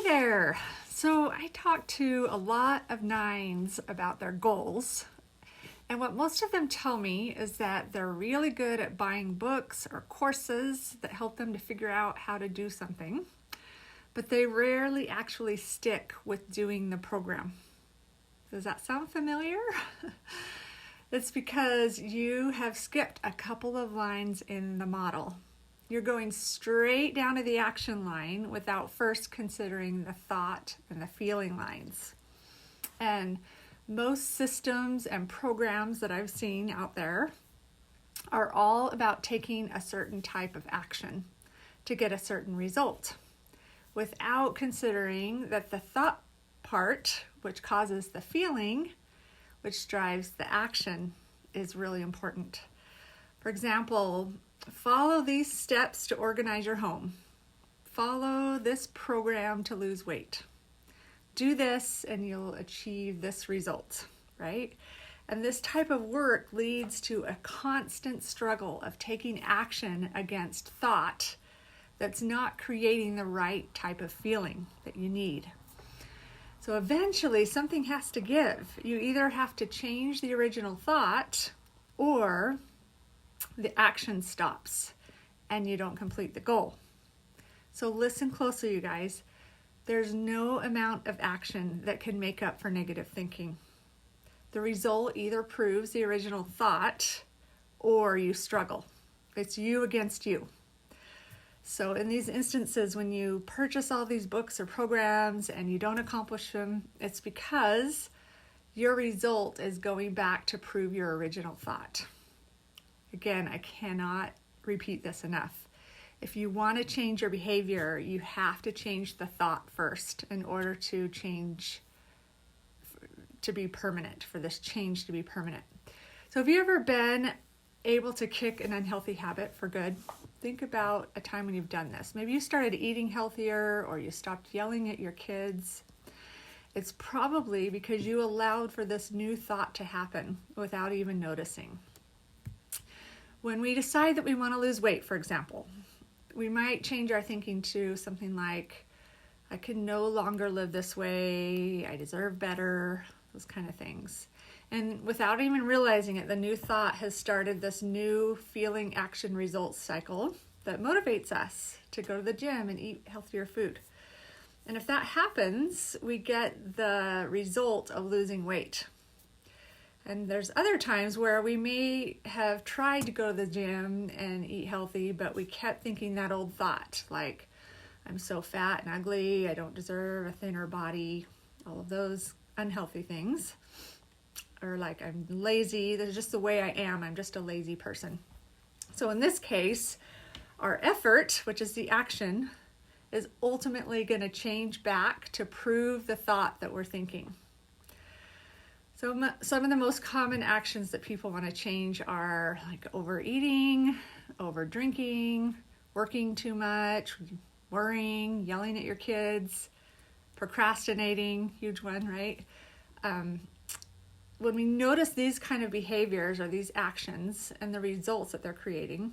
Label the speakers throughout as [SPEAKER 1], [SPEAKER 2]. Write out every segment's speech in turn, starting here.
[SPEAKER 1] Hey there! So I talked to a lot of nines about their goals, and what most of them tell me is that they're really good at buying books or courses that help them to figure out how to do something, but they rarely actually stick with doing the program. Does that sound familiar? It's because you have skipped a couple of lines in the model. You're going straight down to the action line without first considering the thought and the feeling lines. And most systems and programs that I've seen out there are all about taking a certain type of action to get a certain result without considering that the thought part, which causes the feeling, which drives the action, is really important. For example, follow these steps to organize your home. Follow this program to lose weight. Do this and you'll achieve this result, right? And this type of work leads to a constant struggle of taking action against thought that's not creating the right type of feeling that you need. So eventually something has to give. You either have to change the original thought or the action stops and you don't complete the goal. So listen closely, you guys. There's no amount of action that can make up for negative thinking. The result either proves the original thought or you struggle. It's you against you. So in these instances, when you purchase all these books or programs and you don't accomplish them, it's because your result is going back to prove your original thought. Again, I cannot repeat this enough. If you want to change your behavior, you have to change the thought first in order to change to be permanent, for this change to be permanent. So have you ever been able to kick an unhealthy habit for good? Think about a time when you've done this. Maybe you started eating healthier or you stopped yelling at your kids. It's probably because you allowed for this new thought to happen without even noticing. When we decide that we want to lose weight, for example, we might change our thinking to something like, I can no longer live this way, I deserve better, those kind of things. And without even realizing it, the new thought has started this new feeling, action, results cycle that motivates us to go to the gym and eat healthier food. And if that happens, we get the result of losing weight. And there's other times where we may have tried to go to the gym and eat healthy, but we kept thinking that old thought, like, I'm so fat and ugly, I don't deserve a thinner body, all of those unhealthy things. Or like, I'm lazy, that's just the way I am, I'm just a lazy person. So in this case, our effort, which is the action, is ultimately going to change back to prove the thought that we're thinking. So some of the most common actions that people want to change are like overeating, over drinking, working too much, worrying, yelling at your kids, procrastinating, huge one, right? When we notice these kind of behaviors or these actions and the results that they're creating,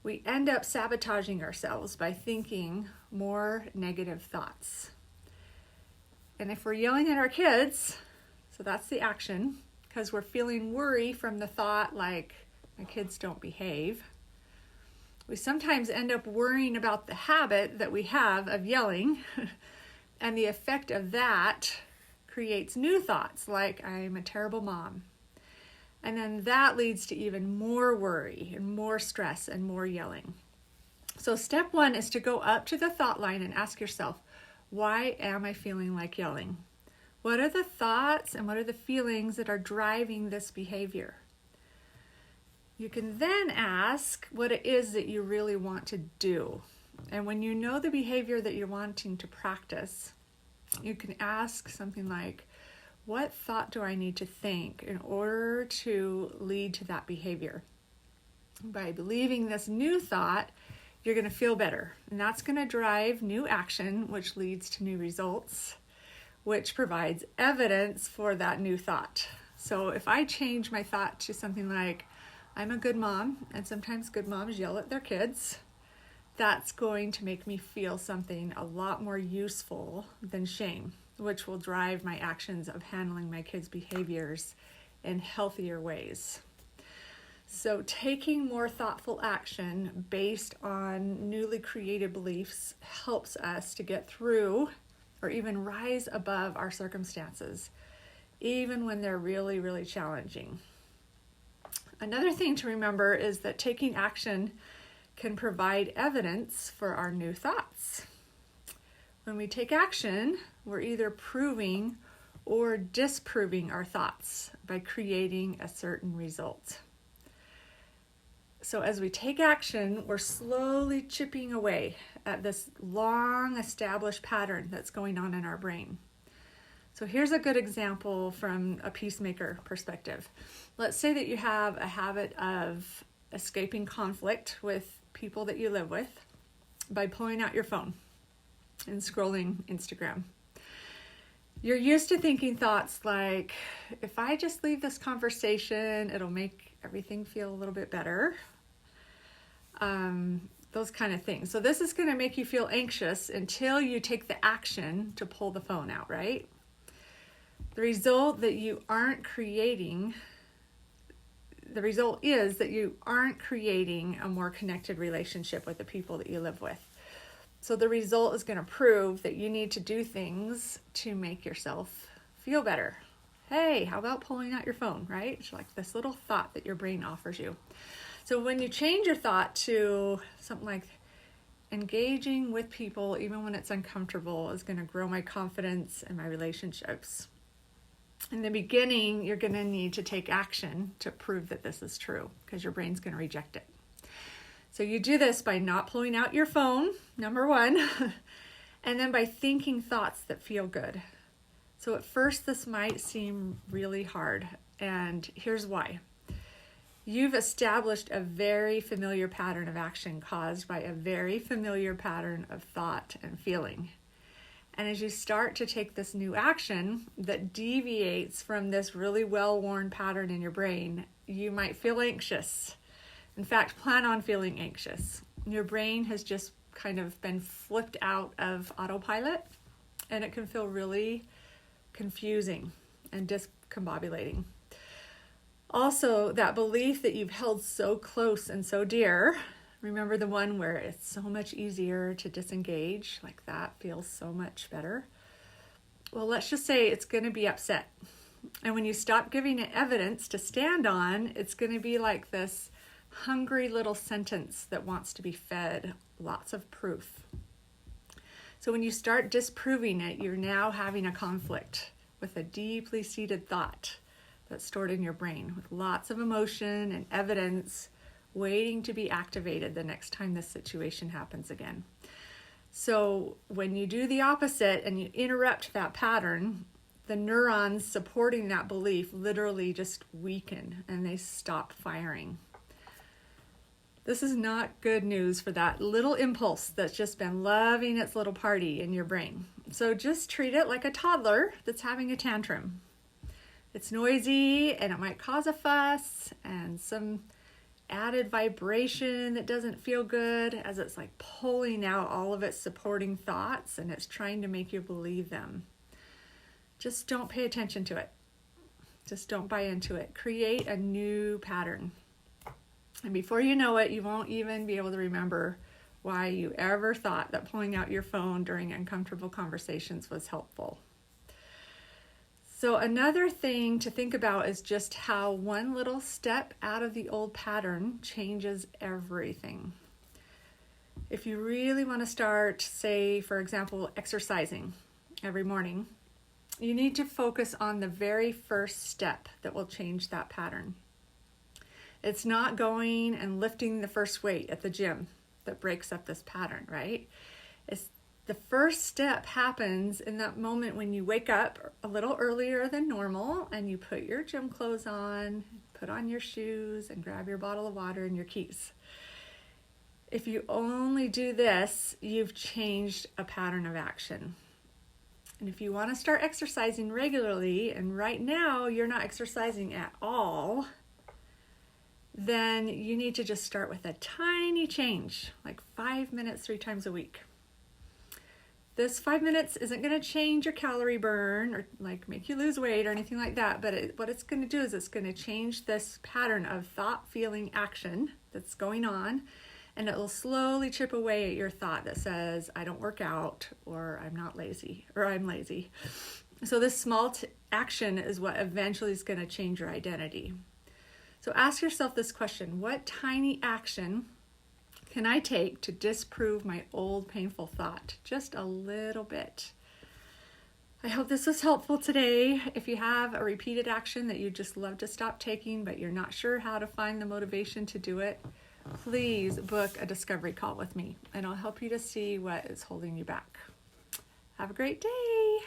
[SPEAKER 1] we end up sabotaging ourselves by thinking more negative thoughts. And if we're yelling at our kids, so that's the action, because we're feeling worry from the thought like, my kids don't behave. We sometimes end up worrying about the habit that we have of yelling, and the effect of that creates new thoughts like, I'm a terrible mom. And then that leads to even more worry and more stress and more yelling. So step one is to go up to the thought line and ask yourself, why am I feeling like yelling? What are the thoughts and what are the feelings that are driving this behavior? You can then ask what it is that you really want to do. And when you know the behavior that you're wanting to practice, you can ask something like, what thought do I need to think in order to lead to that behavior? By believing this new thought, you're going to feel better. And that's going to drive new action, which leads to new results, which provides evidence for that new thought. So if I change my thought to something like, I'm a good mom, and sometimes good moms yell at their kids, that's going to make me feel something a lot more useful than shame, which will drive my actions of handling my kids' behaviors in healthier ways. So taking more thoughtful action based on newly created beliefs helps us to get through or even rise above our circumstances, even when they're really, really challenging. Another thing to remember is that taking action can provide evidence for our new thoughts. When we take action, we're either proving or disproving our thoughts by creating a certain result. So as we take action, we're slowly chipping away at this long established pattern that's going on in our brain. So here's a good example from a peacemaker perspective. Let's say that you have a habit of escaping conflict with people that you live with by pulling out your phone and scrolling Instagram. You're used to thinking thoughts like, if I just leave this conversation, it'll make everything feel a little bit better. Those kind of things. So this is going to make you feel anxious until you take the action to pull the phone out, right? The result is that you aren't creating a more connected relationship with the people that you live with. So the result is going to prove that you need to do things to make yourself feel better. Hey, how about pulling out your phone, right? It's like this little thought that your brain offers you. So when you change your thought to something like engaging with people, even when it's uncomfortable, is going to grow my confidence and my relationships. In the beginning, you're going to need to take action to prove that this is true because your brain's going to reject it. So you do this by not pulling out your phone, number one, and then by thinking thoughts that feel good. So at first, this might seem really hard, and here's why. You've established a very familiar pattern of action caused by a very familiar pattern of thought and feeling. And as you start to take this new action that deviates from this really well-worn pattern in your brain, you might feel anxious. In fact, plan on feeling anxious. Your brain has just kind of been flipped out of autopilot, and it can feel really confusing and discombobulating. Also, that belief that you've held so close and so dear, remember the one where it's so much easier to disengage, like that feels so much better. Well, let's just say it's going to be upset. And when you stop giving it evidence to stand on, it's going to be like this hungry little sentence that wants to be fed lots of proof. So when you start disproving it, you're now having a conflict with a deeply seated thought that's stored in your brain with lots of emotion and evidence waiting to be activated the next time this situation happens again. So when you do the opposite and you interrupt that pattern, the neurons supporting that belief literally just weaken and they stop firing. This is not good news for that little impulse that's just been loving its little party in your brain. So just treat it like a toddler that's having a tantrum. It's noisy and it might cause a fuss and some added vibration that doesn't feel good as it's like pulling out all of its supporting thoughts and it's trying to make you believe them. Just don't pay attention to it. Just don't buy into it. Create a new pattern. And before you know it, you won't even be able to remember why you ever thought that pulling out your phone during uncomfortable conversations was helpful. So another thing to think about is just how one little step out of the old pattern changes everything. If you really want to start, say, for example, exercising every morning, you need to focus on the very first step that will change that pattern. It's not going and lifting the first weight at the gym that breaks up this pattern, right? It's the first step happens in that moment when you wake up a little earlier than normal and you put your gym clothes on, put on your shoes, and grab your bottle of water and your keys. If you only do this, you've changed a pattern of action. And if you want to start exercising regularly, and right now you're not exercising at all, then you need to just start with a tiny change, like 5 minutes 3 times a week. This 5 minutes isn't going to change your calorie burn or like make you lose weight or anything like that, but what it's going to do is it's going to change this pattern of thought, feeling, action that's going on, and it will slowly chip away at your thought that says, I don't work out, or I'm not lazy, or I'm lazy. So this small action is what eventually is going to change your identity. So ask yourself this question: what tiny action can I take to disprove my old painful thought? Just a little bit. I hope this was helpful today. If you have a repeated action that you just love to stop taking, but you're not sure how to find the motivation to do it, please book a discovery call with me, and I'll help you to see what is holding you back. Have a great day.